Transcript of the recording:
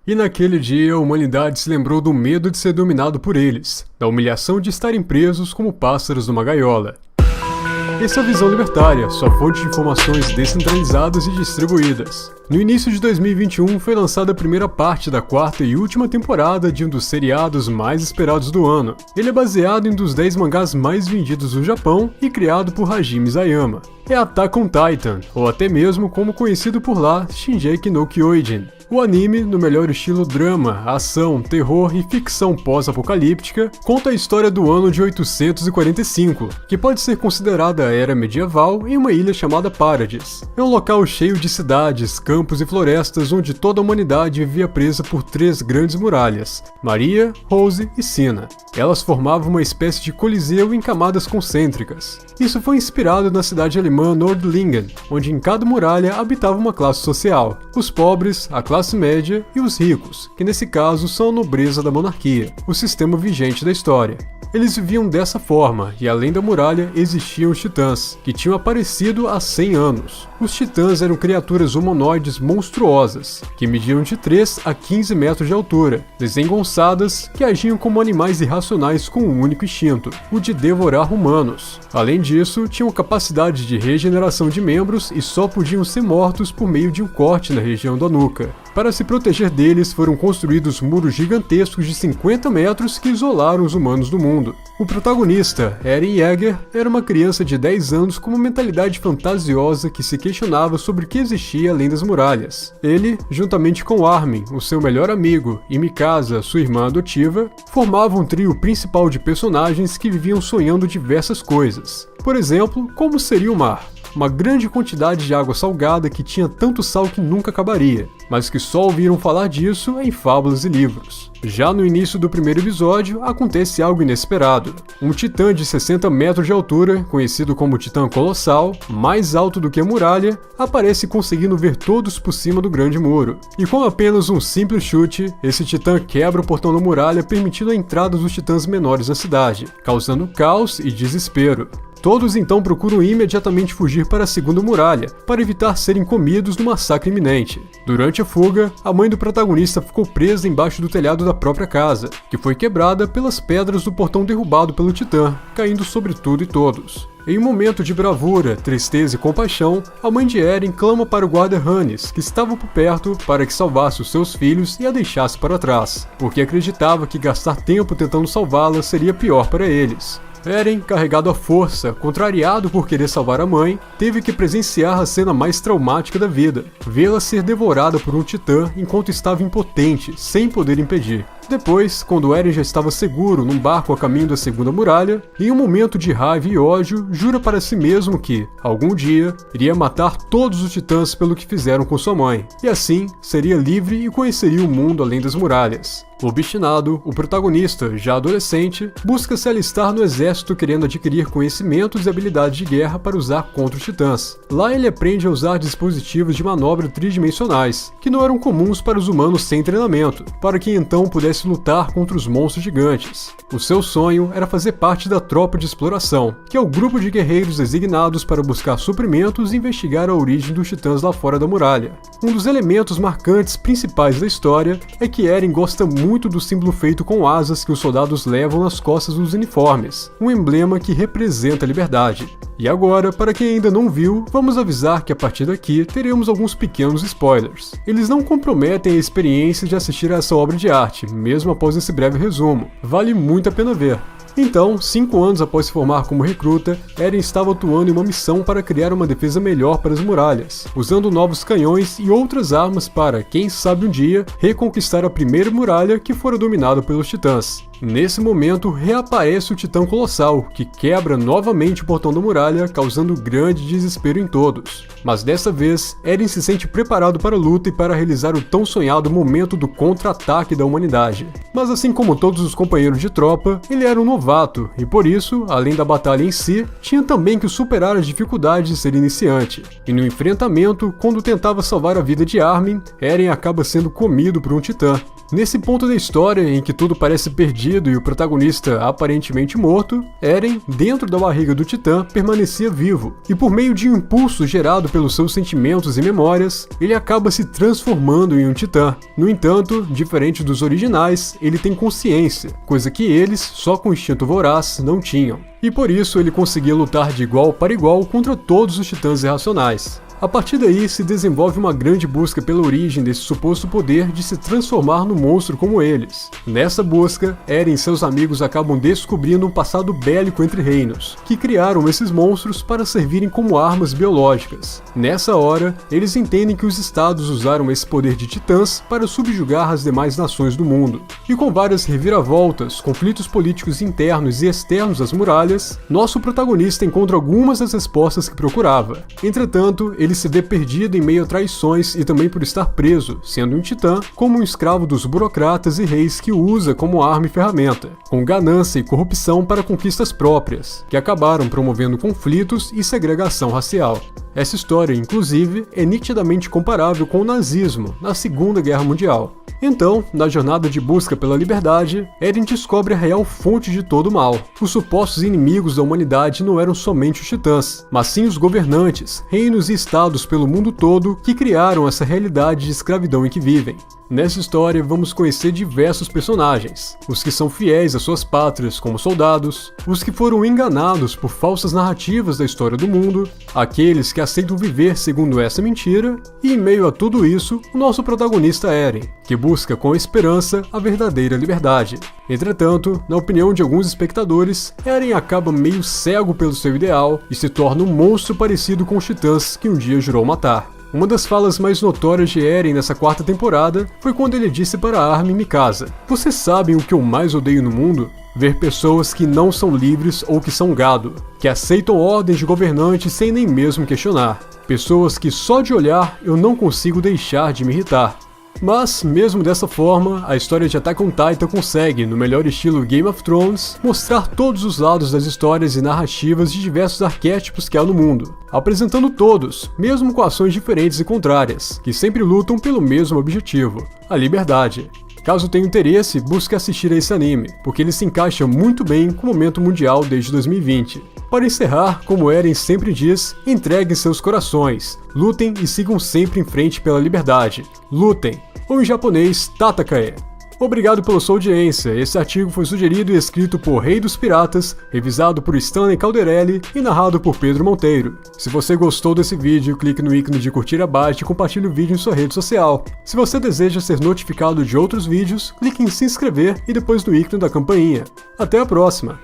E naquele dia a humanidade se lembrou do medo de ser dominado por eles, da humilhação de estarem presos como pássaros numa gaiola. Essa é a Visão Libertária, sua fonte de informações descentralizadas e distribuídas. No início de 2021 foi lançada a primeira parte da quarta e última temporada de um dos seriados mais esperados do ano. Ele é baseado em um dos 10 mangás mais vendidos do Japão e criado por Hajime Isayama. É Attack on Titan, ou até mesmo como conhecido por lá, Shingeki no Kyojin. O anime, no melhor estilo drama, ação, terror e ficção pós-apocalíptica, conta a história do ano de 845, que pode ser considerada a era medieval em uma ilha chamada Paradis. É um local cheio de cidades, campos e florestas onde toda a humanidade vivia presa por 3 grandes muralhas, Maria, Rose e Sina. Elas formavam uma espécie de coliseu em camadas concêntricas. Isso foi inspirado na cidade alemã Nordlingen, onde em cada muralha habitava uma classe social: os pobres, a classe média e os ricos, que nesse caso são a nobreza da monarquia, o sistema vigente da história. Eles viviam dessa forma, e além da muralha existiam os titãs, que tinham aparecido há 100 anos. Os titãs eram criaturas humanoides monstruosas, que mediam de 3 a 15 metros de altura, desengonçadas, que agiam como animais irracionais com um único instinto, o de devorar humanos. Além disso, tinham capacidade de regeneração de membros e só podiam ser mortos por meio de um corte na região da nuca. Para se proteger deles, foram construídos muros gigantescos de 50 metros que isolaram os humanos do mundo. O protagonista, Eren Yeager, era uma criança de 10 anos com uma mentalidade fantasiosa que se questionava sobre o que existia além das muralhas. Ele, juntamente com Armin, o seu melhor amigo, e Mikasa, sua irmã adotiva, formavam um trio principal de personagens que viviam sonhando diversas coisas. Por exemplo, como seria o mar? Uma grande quantidade de água salgada que tinha tanto sal que nunca acabaria, mas que só ouviram falar disso em fábulas e livros. Já no início do primeiro episódio, acontece algo inesperado. Um titã de 60 metros de altura, conhecido como Titã Colossal, mais alto do que a muralha, aparece conseguindo ver todos por cima do grande muro. E com apenas um simples chute, esse titã quebra o portão da muralha, permitindo a entrada dos titãs menores na cidade, causando caos e desespero. Todos então procuram imediatamente fugir para a segunda muralha, para evitar serem comidos no massacre iminente. Durante a fuga, a mãe do protagonista ficou presa embaixo do telhado da própria casa, que foi quebrada pelas pedras do portão derrubado pelo titã, caindo sobre tudo e todos. Em um momento de bravura, tristeza e compaixão, a mãe de Eren clama para o guarda Hannes, que estava por perto, para que salvasse os seus filhos e a deixasse para trás, porque acreditava que gastar tempo tentando salvá-la seria pior para eles. Eren, carregado à força, contrariado por querer salvar a mãe, teve que presenciar a cena mais traumática da vida, vê-la ser devorada por um titã enquanto estava impotente, sem poder impedir. Depois, quando Eren já estava seguro num barco a caminho da segunda muralha, em um momento de raiva e ódio, jura para si mesmo que, algum dia, iria matar todos os titãs pelo que fizeram com sua mãe, e assim seria livre e conheceria o mundo além das muralhas. Obstinado, o protagonista, já adolescente, busca se alistar no exército querendo adquirir conhecimentos e habilidades de guerra para usar contra os titãs. Lá ele aprende a usar dispositivos de manobra tridimensionais, que não eram comuns para os humanos sem treinamento, para que então pudesse lutar contra os monstros gigantes. O seu sonho era fazer parte da Tropa de Exploração, que é o grupo de guerreiros designados para buscar suprimentos e investigar a origem dos titãs lá fora da muralha. Um dos elementos marcantes principais da história é que Eren gosta muito do símbolo feito com asas que os soldados levam nas costas dos uniformes, um emblema que representa a liberdade. E agora, para quem ainda não viu, vamos avisar que a partir daqui teremos alguns pequenos spoilers. Eles não comprometem a experiência de assistir a essa obra de arte, mesmo após esse breve resumo. Vale muito a pena ver. Então, 5 anos após se formar como recruta, Eren estava atuando em uma missão para criar uma defesa melhor para as muralhas, usando novos canhões e outras armas para, quem sabe um dia, reconquistar a primeira muralha que fora dominada pelos titãs. Nesse momento, reaparece o Titã Colossal, que quebra novamente o portão da muralha, causando grande desespero em todos. Mas dessa vez, Eren se sente preparado para a luta e para realizar o tão sonhado momento do contra-ataque da humanidade. Mas assim como todos os companheiros de tropa, ele era um novato, e por isso, além da batalha em si, tinha também que superar as dificuldades de ser iniciante. E no enfrentamento, quando tentava salvar a vida de Armin, Eren acaba sendo comido por um titã. Nesse ponto da história em que tudo parece perdido e o protagonista aparentemente morto, Eren, dentro da barriga do Titã, permanecia vivo, e por meio de um impulso gerado pelos seus sentimentos e memórias, ele acaba se transformando em um Titã. No entanto, diferente dos originais, ele tem consciência, coisa que eles, só com instinto voraz, não tinham. E por isso ele conseguia lutar de igual para igual contra todos os Titãs irracionais. A partir daí se desenvolve uma grande busca pela origem desse suposto poder de se transformar num monstro como eles. Nessa busca, Eren e seus amigos acabam descobrindo um passado bélico entre reinos, que criaram esses monstros para servirem como armas biológicas. Nessa hora, eles entendem que os estados usaram esse poder de titãs para subjugar as demais nações do mundo. E com várias reviravoltas, conflitos políticos internos e externos às muralhas, nosso protagonista encontra algumas das respostas que procurava. Entretanto, ele se vê perdido em meio a traições e também por estar preso, sendo um titã, como um escravo dos burocratas e reis que o usa como arma e ferramenta, com ganância e corrupção para conquistas próprias, que acabaram promovendo conflitos e segregação racial. Essa história, inclusive, é nitidamente comparável com o nazismo na Segunda Guerra Mundial. Então, na jornada de busca pela liberdade, Eren descobre a real fonte de todo o mal. Os supostos inimigos da humanidade não eram somente os titãs, mas sim os governantes, reinos e estados pelo mundo todo que criaram essa realidade de escravidão em que vivem. Nessa história, vamos conhecer diversos personagens, os que são fiéis às suas pátrias como soldados, os que foram enganados por falsas narrativas da história do mundo, aqueles que aceitam viver segundo essa mentira, e em meio a tudo isso, o nosso protagonista Eren, que busca com esperança a verdadeira liberdade. Entretanto, na opinião de alguns espectadores, Eren acaba meio cego pelo seu ideal e se torna um monstro parecido com os titãs que um dia jurou matar. Uma das falas mais notórias de Eren nessa quarta temporada foi quando ele disse para Armin e Mikasa: "Vocês sabem o que eu mais odeio no mundo? Ver pessoas que não são livres ou que são gado, que aceitam ordens de governantes sem nem mesmo questionar. Pessoas que só de olhar eu não consigo deixar de me irritar." Mas, mesmo dessa forma, a história de Attack on Titan consegue, no melhor estilo Game of Thrones, mostrar todos os lados das histórias e narrativas de diversos arquétipos que há no mundo, apresentando todos, mesmo com ações diferentes e contrárias, que sempre lutam pelo mesmo objetivo, a liberdade. Caso tenha interesse, busque assistir a esse anime, porque ele se encaixa muito bem com o momento mundial desde 2020. Para encerrar, como Eren sempre diz, entreguem seus corações, lutem e sigam sempre em frente pela liberdade. Lutem! Ou em japonês, Tatakae. Obrigado pela sua audiência. Esse artigo foi sugerido e escrito por Rei dos Piratas, revisado por Stanley Calderelli e narrado por Pedro Monteiro. Se você gostou desse vídeo, clique no ícone de curtir abaixo e compartilhe o vídeo em sua rede social. Se você deseja ser notificado de outros vídeos, clique em se inscrever e depois no ícone da campainha. Até a próxima!